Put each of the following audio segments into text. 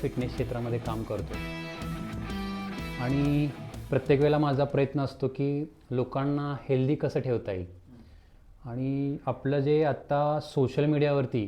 Fitness क्षेत्रामध्ये काम करतो आणि प्रत्येक वेळेला माझा प्रयत्न असतो की लोकांना हेल्दी कसं ठेवता येईल. आणि आपलं जे आत्ता सोशल मीडियावरती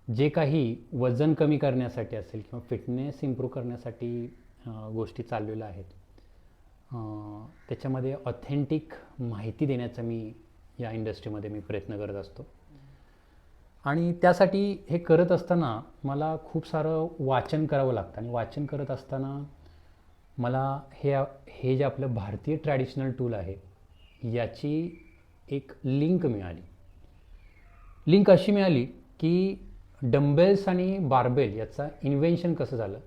जे काही वजन कमी करण्यासाठी असेल किंवा फिटनेस इम्प्रूव्ह करण्यासाठी गोष्टी चाललेल्या आहेत, त्याच्यामध्ये ऑथेंटिक माहिती देण्याचा मी या इंडस्ट्रीमध्ये मी प्रयत्न करत असतो. आणि त्यासाठी हे करत असताना मला खूप सारं वाचन करावं लागतं आणि वाचन करत असताना मला हे जे आपलं भारतीय ट्रॅडिशनल टूल आहे याची एक लिंक मिळाली. लिंक अशी मिळाली की डंबेल्स आणि बारबेल याचा इन्व्हेन्शन कसं झालं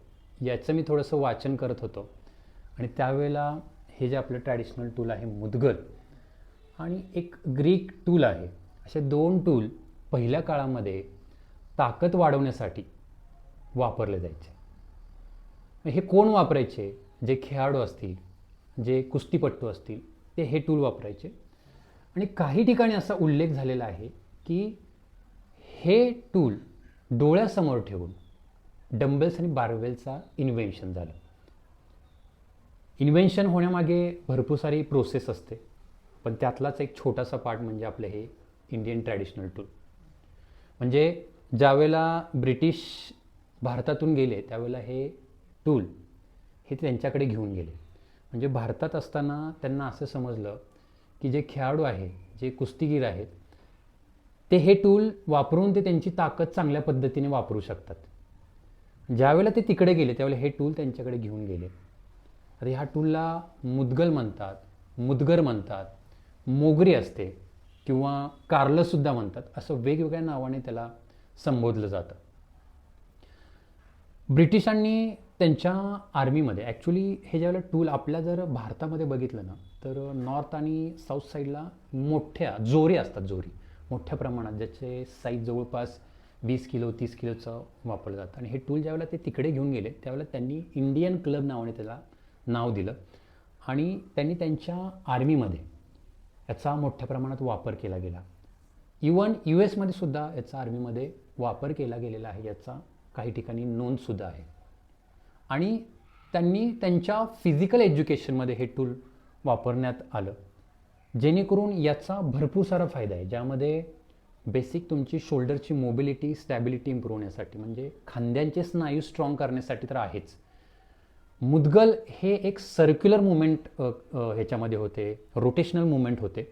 याचं मी थोडंसं वाचन करत होतो. आणि त्यावेळेला हे जे आपलं ट्रॅडिशनल टूल आहे मुदगल आणि एक ग्रीक टूल आहे, असे दोन टूल पहिल्या काळामध्ये ताकद वाढवण्यासाठी वापरले जायचे. हे कोण वापरायचे? जे खेळाडू असतील, जे कुस्तीपट्टू असतील, ते हे टूल वापरायचे. आणि काही ठिकाणी असा उल्लेख झालेला आहे की हे टूल डोळ्यासमोर ठेवून डंबेल्स आणि बारबेलचा इन्व्हेन्शन झालं. इन्व्हेन्शन होण्यामागे भरपूर सारी प्रोसेस असते, पण त्यातलाच एक छोटासा पार्ट म्हणजे आपलं हे इंडियन ट्रॅडिशनल टूल. म्हणजे ज्यावेळेला ब्रिटिश भारतातून गेले त्यावेळेला हे टूल हे त्यांच्याकडे घेऊन गेले. म्हणजे भारतात असताना त्यांना असं समजलं की जे खेळाडू आहे, जे कुस्तीगीर आहेत, ते हे टूल वापरून ते त्यांची ताकद चांगल्या पद्धतीने वापरू शकतात. ज्यावेळेला ते तिकडे गेले त्यावेळेला हे टूल त्यांच्याकडे घेऊन गेले. तर ह्या टूलला मुदगल म्हणतात, मुदगर म्हणतात, मोगरी असते किंवा कारलंसुद्धा म्हणतात. असं वेगवेगळ्या नावाने त्याला संबोधलं जातं. ब्रिटिशांनी त्यांच्या आर्मीमध्ये ॲक्च्युली हे ज्यावेळेला टूल आपल्या जर भारतामध्ये बघितलं ना तर नॉर्थ आणि साऊथ साईडला मोठ्या जोरी असतात, जोरी मोठ्या प्रमाणात, ज्याचे साईज जवळपास 20 किलो 30 किलोचं वापरलं जातं. आणि हे टूल ज्यावेळेला ते तिकडे घेऊन गेले त्यावेळेला त्यांनी इंडियन क्लब नावाने त्याला नाव दिलं आणि त्यांनी त्यांच्या आर्मीमध्ये याचा मोठ्या प्रमाणात वापर केला गेला. इवन US मध्ये सुद्धा याचा आर्मीमध्ये वापर केला गेलेला आहे, याचा काही ठिकाणी नोंदसुद्धा आहे. आणि त्यांनी त्यांच्या फिजिकल एज्युकेशनमध्ये हे टूल वापरण्यात आलं, जेणेकरून याचा भरपूर सारा फायदा आहे. ज्यामध्ये बेसिक तुमची शोल्डरची मोबिलिटी स्टॅबिलिटी इम्प्रूव्ह होण्यासाठी, म्हणजे खांद्यांचे स्नायू स्ट्रॉंग करण्यासाठी तर आहेच. मुदगल हे एक सर्क्युलर मुवमेंट ह्याच्यामध्ये होते, रोटेशनल मुवमेंट होते.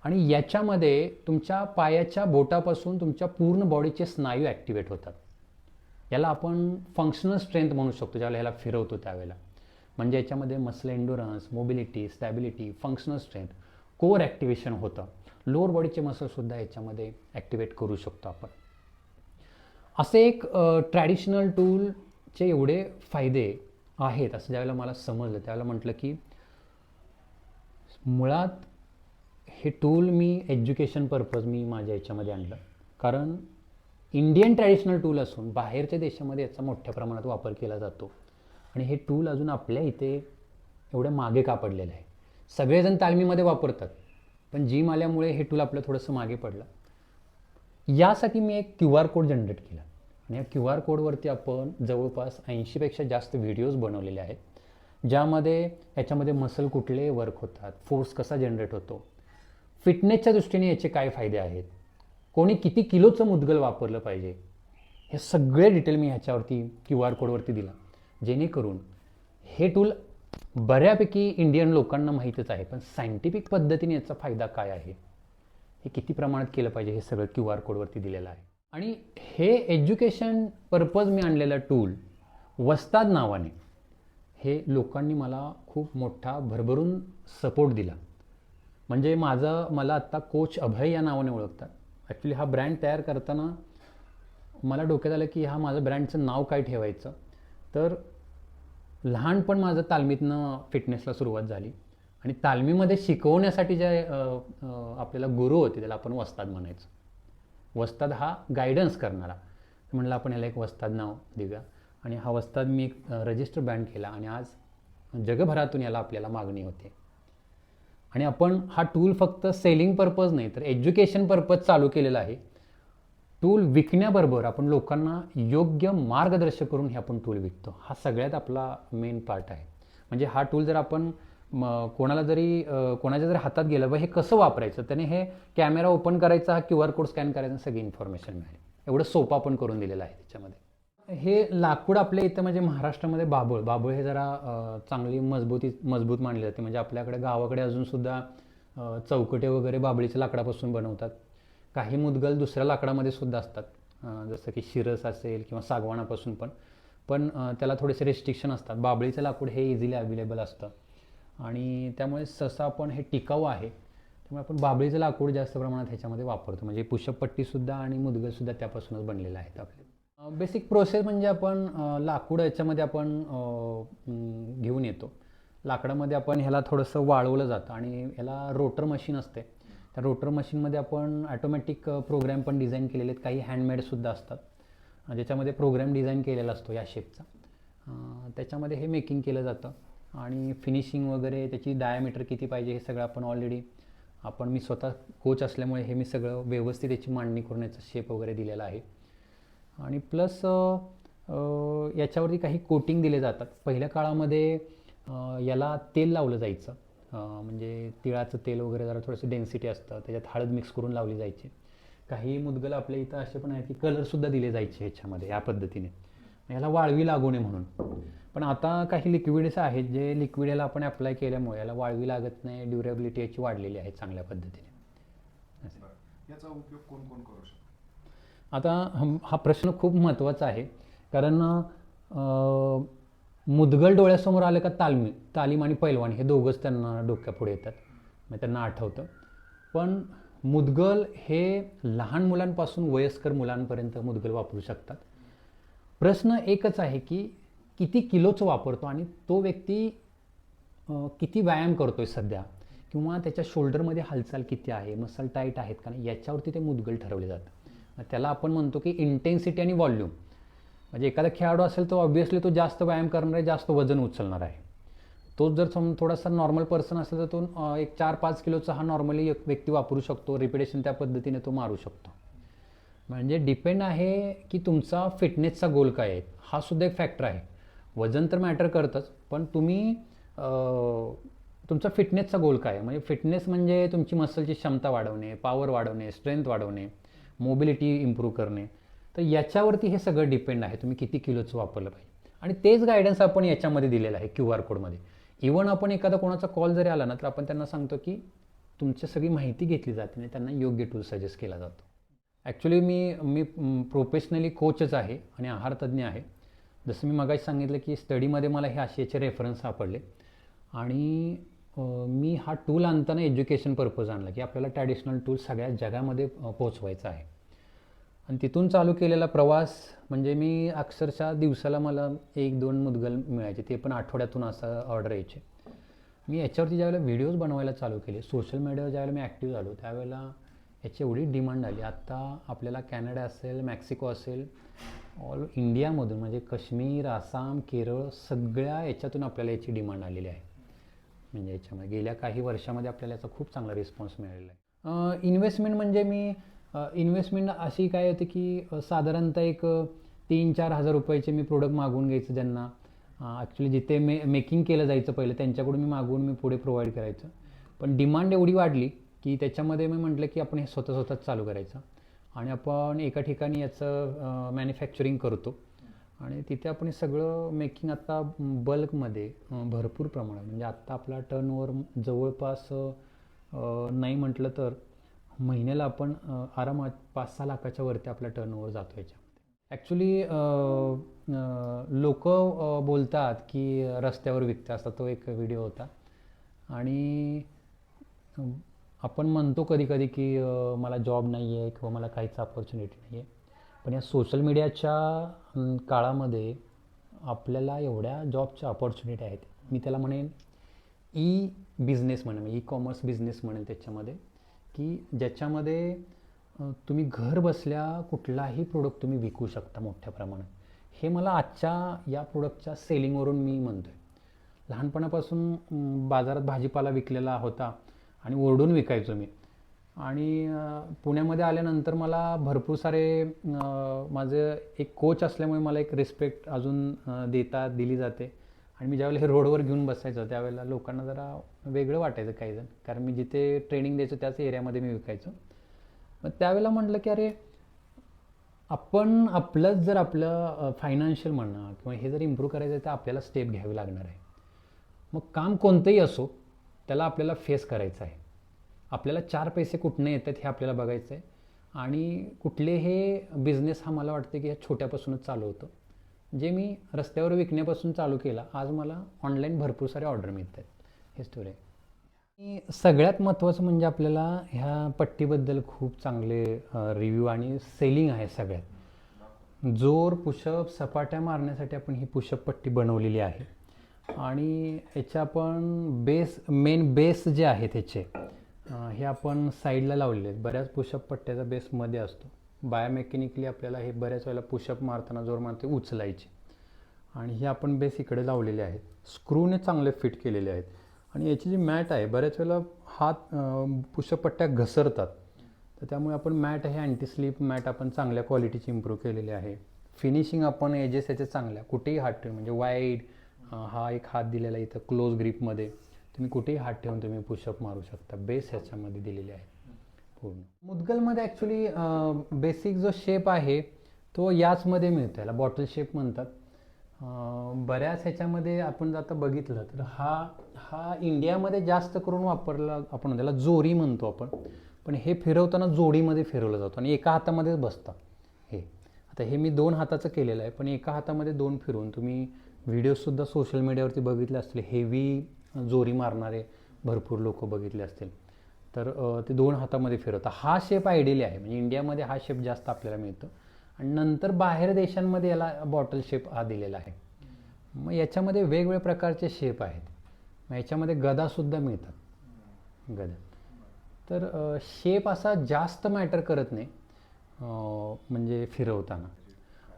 आणि याच्यामध्ये तुमच्या पायाच्या बोटापासून तुमच्या पूर्ण बॉडीचे स्नायू ॲक्टिवेट होतात. याला आपण फंक्शनल स्ट्रेंथ म्हणू शकतो ज्यावेळेला ह्याला फिरवतो त्यावेळेला. म्हणजे याच्यामध्ये muscle endurance, mobility, stability, functional strength, core activation होतं. लोअर बॉडीचे मसलसुद्धा याच्यामध्ये ॲक्टिवेट करू शकतो आपण. असे एक ट्रॅडिशनल टूलचे एवढे फायदे आहेत असं ज्यावेळेला मला समजलं त्यावेळेला म्हटलं की मुळात हे टूल मी एज्युकेशन पर्पज मी माझ्या याच्यामध्ये आणलं. कारण इंडियन ट्रॅडिशनल टूल असून बाहेरच्या देशामध्ये याचा मोठ्या प्रमाणात वापर केला जातो आणि हे टूल अजून आपल्या इथे एवढं मागे का पडलेलं आहे. सगळेजण तालमीमध्ये वापरतात, पण जिम आल्यामुळे हे टूल आपलं थोडंसं मागे पडलं. यासाठी मी एक QR कोड जनरेट केला आणि या QR कोडवरती आपण जवळपास 80पेक्षा जास्त व्हिडिओज बनवलेले आहेत, ज्यामध्ये याच्यामध्ये मसल कुठले वर्क होतात, फोर्स कसा जनरेट होतो, फिटनेसच्या दृष्टीने याचे काय फायदे आहेत, कोणी किती किलोचं मुदगल वापरलं पाहिजे, हे सगळे डिटेल मी ह्याच्यावरती QR कोडवरती दिला. जेणेकरून हे टूल बऱ्यापैकी इंडियन लोकांना माहीतच आहे, पण सायंटिफिक पद्धतीने याचा फायदा काय आहे, हे किती प्रमाणात केलं पाहिजे, हे सगळं QR कोडवरती दिलेलं आहे. आणि हे एज्युकेशन पर्पज मी आणलेलं टूल वस्ताद नावाने हे लोकांनी मला खूप मोठा भरभरून सपोर्ट दिला. म्हणजे मला आत्ता कोच अभय या नावाने ओळखतात. ॲक्च्युली हा ब्रँड तयार करताना मला डोक्यात आलं की माझं ब्रँडचं नाव काय ठेवायचं. तर लहानपण माझं तालमीतनं फिटनेसला सुरुवात झाली आणि तालमीमध्ये शिकवण्यासाठी जे आपल्याला गुरु होते त्याला आपण वस्ताद म्हणायचं. वस्ताद हा गायडन्स करणारा. म्हणलं आपण याला एक वस्ताद नाव देऊया आणि हा वस्ताद मी एक रजिस्टर ब्रँड केला आणि आज जगभरातून याला आपल्याला मागणी होते. आणि आपण हा टूल फक्त सेलिंग पर्पज नाही तर एज्युकेशन पर्पज चालू केलेला आहे. टूल विकण्याबरोबर आपण लोकांना योग्य मार्गदर्शक करून हे आपण टूल विकतो. हा सगळ्यात आपला मेन पार्ट आहे. म्हणजे हा टूल जर आपण कोणाच्या जरी हातात गेलं बा हे कसं वापरायचं, त्याने हे कॅमेरा ओपन करायचा, हा QR कोड स्कॅन करायचा, सगळी इन्फॉर्मेशन मिळेल. एवढं सोपं आपण करून दिलेलं आहे त्याच्यामध्ये. हे लाकूड आपल्या इथं म्हणजे महाराष्ट्रामध्ये बाभूळ हे जरा चांगली मजबूत मानली जाते. म्हणजे आपल्याकडे गावाकडे अजूनसुद्धा चौकटे वगैरे बाभळीच्या लाकडापासून बनवतात. काही मुदगल दुसऱ्या लाकडामध्ये सुद्धा असतात, जसं की शिरस असेल किंवा सागवानापासून पण त्याला थोडेसे रेस्ट्रिक्शन असतात. बाभळीचं लाकूड हे इझिली अवेलेबल असतं आणि त्यामुळे सहसा आपण हे टिकाऊ आहे, त्यामुळे आपण बाभळीचं लाकूड जास्त प्रमाणात ह्याच्यामध्ये वापरतो. म्हणजे पुषपपट्टीसुद्धा आणि मुदगलसुद्धा त्यापासूनच बनलेलं आहेत आपले. बेसिक प्रोसेस म्हणजे आपण लाकूड याच्यामध्ये आपण घेऊन येतो. लाकडामध्ये आपण ह्याला थोडंसं वाळवलं जातं आणि ह्याला रोटर मशीन असते. त्या रोटर मशीनमध्ये आपण ॲटोमॅटिक प्रोग्रॅम पण डिझाईन केलेले आहेत. काही हँडमेडसुद्धा असतात ज्याच्यामध्ये प्रोग्रॅम डिझाईन केलेला असतो या शेपचा. त्याच्यामध्ये हे मेकिंग केलं जातं आणि फिनिशिंग वगैरे त्याची डायामीटर किती पाहिजे हे सगळं आपण ऑलरेडी मी स्वतः कोच असल्यामुळे हे मी सगळं व्यवस्थित याची मांडणी करून याचा शेप वगैरे दिलेला आहे. आणि प्लस याच्यावरती काही कोटिंग दिले जातात. पहिल्या काळामध्ये याला तेल लावलं जायचं, म्हणजे तिळाचं तेल वगैरे जरा थोडंसं डेन्सिटी असतं, त्याच्यात हळद मिक्स करून लावली जायची. काही मुदगल आपल्या इथं असे पण आहेत की कलरसुद्धा दिले जायचे ह्याच्यामध्ये या पद्धतीने, याला वाळवी लागू नये म्हणून. पण आता काही लिक्विड्स आहेत जे लिक्विड याला आपण अप्लाय केल्यामुळे याला वाळवी लागत नाही, ड्युरेबिलिटी याची वाढलेली आहे चांगल्या पद्धतीने. याचा उपयोग कोण कोण करू शकतो? आता हा प्रश्न खूप महत्त्वाचा आहे, कारण मुदगल डोळ्यासमोर आलं का तालीम आणि पैलवान हे दोघंच त्यांना डोक्यापुढे येतात, मग त्यांना आठवतं. पण मुदगल हे लहान मुलांपासून वयस्कर मुलांपर्यंत मुदगल वापरू शकतात. प्रश्न एकच आहे की किती किलोचं वापरतो आणि तो व्यक्ती किती व्यायाम करतोय सध्या, किंवा त्याच्या शोल्डरमध्ये हालचाल किती आहे, मसल टाईट आहेत का नाही, याच्यावरती ते मुदगल ठरवले जातं. त्याला आपण म्हणतो की इंटेन्सिटी आणि व्हॉल्यूम. म्हणजे एखादा खेळाडू असेल तो ऑब्व्हियसली तो जास्त व्यायाम करणार आहे, जास्त वजन उचलणार आहे. तोच जर थोडासा नॉर्मल पर्सन असेल तर तो एक 4-5 किलोचा हा नॉर्मली एक व्यक्ती वापरू शकतो. रिपिटेशन त्या पद्धतीने तो मारू शकतो. म्हणजे डिपेंड आहे की तुमचा फिटनेसचा गोल काय आहे, हा सुद्धा एक फॅक्टर आहे. वजन तर मॅटर करतंच, पण तुम्ही तुमचा फिटनेसचा गोल काय आहे. म्हणजे फिटनेस म्हणजे तुमची मसलची क्षमता वाढवणे, पॉवर वाढवणे, स्ट्रेंथ वाढवणे, मोबिलिटी इम्प्रूव्ह करणे. तर याच्यावरती हे सगळं डिपेंड आहे, तुम्ही किती किलोचं वापरलं पाहिजे. आणि तेच गायडन्स आपण याच्यामध्ये दिलेलं आहे QR कोडमध्ये. इव्हन आपण एखादा कोणाचा कॉल जरी आला ना तर आपण त्यांना सांगतो की तुमची सगळी माहिती घेतली जाते आणि त्यांना योग्य टूल सजेस्ट केला जातो. ॲक्च्युली मी प्रोफेशनली कोचच आहे आणि आहारतज्ञ आहे. जसं मी मगाशी सांगितलं की स्टडीमध्ये मला हे असे रेफरन्स सापडले आणि मी हा टूल आणताना एज्युकेशन पर्पज आणला की आपल्याला ट्रॅडिशनल टूल सगळ्या जगामध्ये पोचवायचा आहे. आणि तिथून चालू केलेला प्रवास म्हणजे मी अक्षरशः दिवसाला मला 1-2 मुदगल मिळायचे, ते पण आठवड्यातून असं ऑर्डर यायचे. मी याच्यावरती ज्यावेळेला व्हिडिओज बनवायला चालू केले, सोशल मीडियावर ज्यावेळेला मी ॲक्टिव्ह झालो त्यावेळेला याची एवढी डिमांड आली. आत्ता आपल्याला कॅनडा असेल, मेक्सिको असेल, ऑल इंडियामधून म्हणजे काश्मीर, आसाम, केरळ सगळ्या याच्यातून आपल्याला याची डिमांड आलेली आहे. म्हणजे याच्यामध्ये गेल्या काही वर्षामध्ये आपल्याला याचा खूप चांगला रिस्पॉन्स मिळालेला आहे. इन्व्हेस्टमेंट म्हणजे इन्व्हेस्टमेंट अशी काय होते की साधारणतः एक 3-4 हजार रुपयाचे मी प्रोडक्ट मागवून घ्यायचं, ज्यांना ॲक्च्युली जिथे मेकिंग केलं जायचं पहिलं त्यांच्याकडून मी मागवून मी पुढे प्रोव्हाइड करायचं. पण डिमांड एवढी वाढली की त्याच्यामध्ये मी म्हटलं की आपण हे स्वतःच चालू करायचं आणि आपण एका ठिकाणी याचं मॅन्युफॅक्चरिंग करतो आणि तिथे आपण हे सगळं मेकिंग आत्ता बल्कमध्ये भरपूर प्रमाणात, म्हणजे आत्ता आपला टर्नओव्हर जवळपास नाही म्हटलं तर महिन्याला आपण आरामात 5-6 लाखाच्या वरती आपला टर्नओव्हर जातो याच्यामध्ये. ॲक्च्युली लोक बोलतात की रस्त्यावर विकते असतात, तो एक व्हिडिओ होता. आणि आपण म्हणतो कधी कधी की मला जॉब नाही आहे किंवा मला काहीच अपॉर्च्युनिटी नाही आहे. पण या सोशल मीडियाच्या काळामध्ये आपल्याला एवढ्या जॉबच्या अपॉर्च्युनिटी आहेत. मी त्याला म्हणेन बिझनेस म्हणेन, ई-कॉमर्स बिझनेस म्हणेन त्याच्यामध्ये, की ज्याच्यामध्ये तुम्ही घर बसल्या कुठलाही प्रोडक्ट तुम्ही विकू शकता मोठ्या प्रमाणात. हे मला आजच्या या प्रोडक्टच्या सेलिंगवरून मी म्हणतो आहे. लहानपणापासून बाजारात भाजीपाला विकलेला होता आणि ओरडून विकायचो मी. आणि पुण्यामध्ये आल्यानंतर मला भरपूर सारे माझं एक कोच असल्यामुळे मला एक रिस्पेक्ट अजून दिली जाते. आणि मी ज्यावेळेला हे रोडवर घेऊन बसायचो त्यावेळेला लोकांना जरा वेगळं वाटायचं काही जण, कारण मी जिथे ट्रेनिंग द्यायचो त्याच एरियामध्ये मी विकायचो. मग त्यावेळेला म्हटलं की अरे आपण आपलं फायनान्शियल म्हणणं किंवा हे जर इम्प्रूव्ह करायचं आहे तर आपल्याला स्टेप घ्यावी लागणार आहे. मग काम कोणतंही असो त्याला आपल्याला फेस करायचं आहे. आपल्याला 4 पैसे कुठनं येतात हे आपल्याला बघायचं आहे. आणि कुठले हे बिझनेस हा मला वाटतं की ह्या छोट्यापासूनच चालू होतं. जे मी रस्त्यावर विकण्यापासून चालू केला, आज मला ऑनलाईन भरपूर सारे ऑर्डर मिळत आहेत. हे स्टोरी आहे. आणि सगळ्यात महत्त्वाचं म्हणजे आपल्याला ह्या पट्टीबद्दल खूप चांगले रिव्ह्यू आणि सेलिंग आहे. सगळ्यात जोर पुशअप सपाट्या मारण्यासाठी आपण ही पुशअप पट्टी बनवलेली आहे. आणि याच्या आपण मेन बेस जे आहे त्याचे हे आपण साईडला लावलेले आहेत. बऱ्याच पुशअप पट्ट्याचा बेस मध्ये असतो. बायोमेकॅनिकली आपल्याला हे बऱ्याच वेळेला पुशअप मारताना जोर मारते उचलायचे. आणि हे आपण बेस इकडे लावलेले आहेत. स्क्रूने चांगले फिट केलेले आहेत. आणि याची जी मॅट आहे बऱ्याच वेळेला हात पुशअप पट्ट्या घसरतात, तर त्यामुळे आपण मॅट हे अँटी स्लिप मॅट आपण चांगल्या क्वालिटीची इम्प्रूव्ह केलेली आहे. फिनिशिंग आपण एजेस याचे चांगल्या कुठेही हात ठेवून, म्हणजे वाईड हा एक हात दिलेला इथं क्लोज ग्रिपमध्ये तुम्ही कुठेही हात ठेवून तुम्ही पुशअप मारू शकता. बेस ह्याच्यामध्ये दिलेले आहे पूर्ण. मुद्गलमध्ये ॲक्च्युली बेसिक जो शेप आहे तो याचमध्ये मिळतो. याला बॉटल शेप म्हणतात. बऱ्याच ह्याच्यामध्ये आपण आता बघितलं तर हा इंडियामध्ये जास्त करून वापरला, आपण त्याला जोरी म्हणतो आपण. पण हे फिरवताना जोडीमध्ये फिरवलं जातं आणि एका हातामध्येच बसतं हे. आता हे मी 2 हाताचं केलेलं आहे, पण एका हातामध्ये 2 फिरवून तुम्ही व्हिडिओसुद्धा सोशल मीडियावरती बघितले असतील. हेवी जोरी मारणारे भरपूर लोक बघितले असतील. तर ते 2 हातामध्ये फिरवतात. हा शेप आयडियली आहे, म्हणजे इंडियामध्ये हा शेप जास्त आपल्याला मिळतो. आणि नंतर बाहेर देशांमध्ये याला बॉटल शेप हा दिलेला आहे. मग याच्यामध्ये वेगवेगळ्या प्रकारचे शेप आहेत. मग याच्यामध्ये गदासुद्धा मिळतात, गदा. तर शेप असा जास्त मॅटर करत नाही म्हणजे फिरवताना.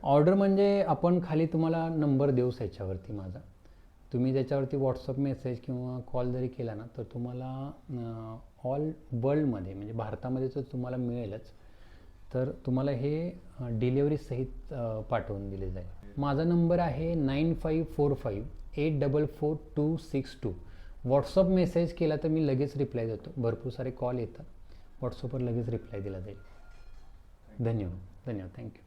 ऑर्डर म्हणजे आपण खाली तुम्हाला नंबर देऊ याच्यावरती माझा. तुम्ही त्याच्यावरती व्हॉट्सअप मेसेज किंवा कॉल जरी केला ना तर तुम्हाला ऑल वर्ल्डमध्ये म्हणजे भारतामध्ये तर तुम्हाला मिळेलच. तर तुम्हाला हे डिलेवरी सहित पाठवून दिले जाईल. माझा नंबर आहे 9545844262. व्हॉट्सअप मेसेज केला तर मी लगेच रिप्लाय देतो. भरपूर सारे कॉल येतात, व्हॉट्सअपवर लगेच रिप्लाय दिला जाईल. धन्यवाद, थँक्यू.